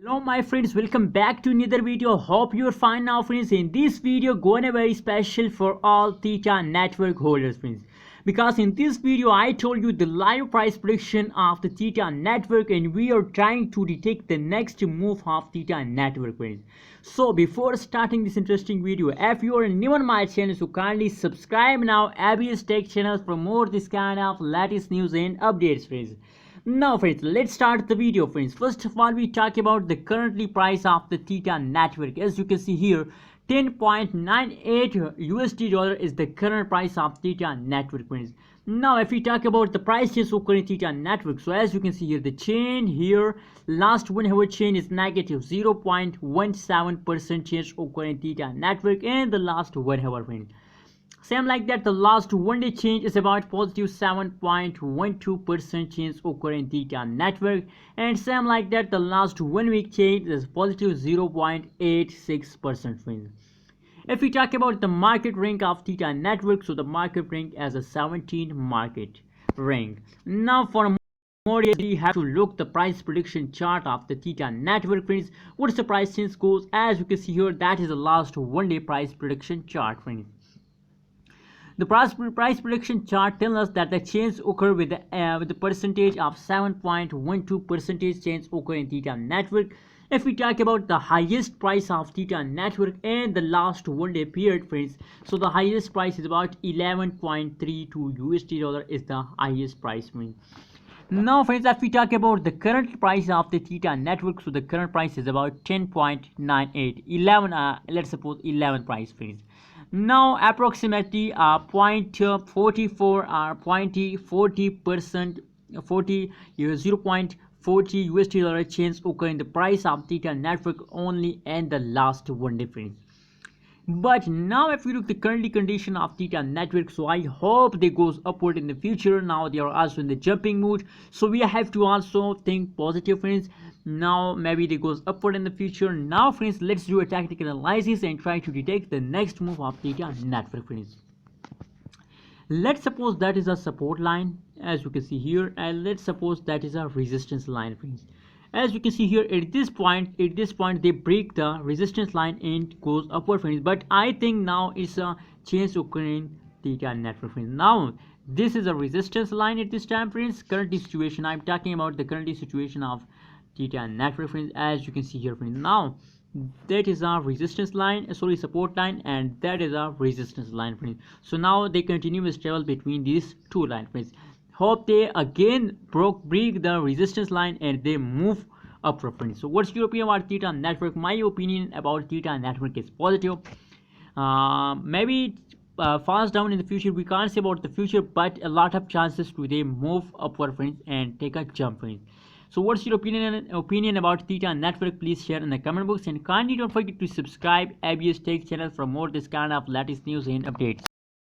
Hello my friends, welcome back to another video. Hope you're fine now friends. In this video going very special for all Theta network holders friends, because in this video I told you the live price prediction of the Theta network and we are trying to detect the next move of Theta network friends. So before starting this interesting video, if you are new on my channel, so kindly subscribe now ABS Tech channel for more this kind of latest news and updates friends. Now friends, let's start the video friends. First of all, we talk about the currently price of the Theta network. As you can see here, 10.98 USD dollar is the current price of Theta network friends. Now if we talk about the prices of current Theta network, so as you can see here, the chain here, last 1 hour chain is negative 0.17% change occurring Theta network and the last 1 hour friends. Same like that, the last 1 day change is about positive 7.12% change occurring Theta network, and same like that, the last 1 week change is positive 0.86% friends. If we talk about the market rank of Theta network, so the market rank as a 17 market rank. Now for more, you have to look the price prediction chart of the Theta network friends. What's the price change goes? As you can see here, that is the last 1 day price prediction chart friends. The price prediction chart tells us that the change occur with the percentage of 7.12% change occur in Theta network. If we talk about the highest price of Theta network and the last 1 day period friends, so the highest price is about 11.32 USD dollar is the highest price friends. Now friends, if we talk about the current price of the Theta network, so the current price is about 10.98 11 let's suppose 11 price friends. Now approximately 0.44 or 0.40% 0.40 USD dollar change occur in the price of Theta network only in the last 1 day friends. But now if you look the currently condition of Theta network, so I hope they goes upward in the future. Now they are also in the jumping mood, so we have to also think positive friends. Now maybe they goes upward in the future. Now friends, let's do a tactical analysis and try to detect the next move of Theta network friends. Let's suppose that is a support line as you can see here, and let's suppose that is a resistance line friends. As you can see here, at this point they break the resistance line and goes upward friends, but I think now it's a change occurring Theta network friends. Now this is a resistance line at this time friends. Currently situation, I'm talking about the currently situation of Theta network friends. As you can see here friends, now that is a resistance line, sorry, support line, and that is a resistance line friends. So now they continuous travel between these two lines friends. Hope they again break the resistance line and they move upward friends. So what's your opinion about Theta network? My opinion about Theta network is positive. Maybe falls down in the future, we can't say about the future, but a lot of chances to they move upward friends and take a jump friends. So what's your opinion about Theta network? Please share in the comment box, and kindly don't forget to subscribe ABS Tech channel for more this kind of latest news and updates.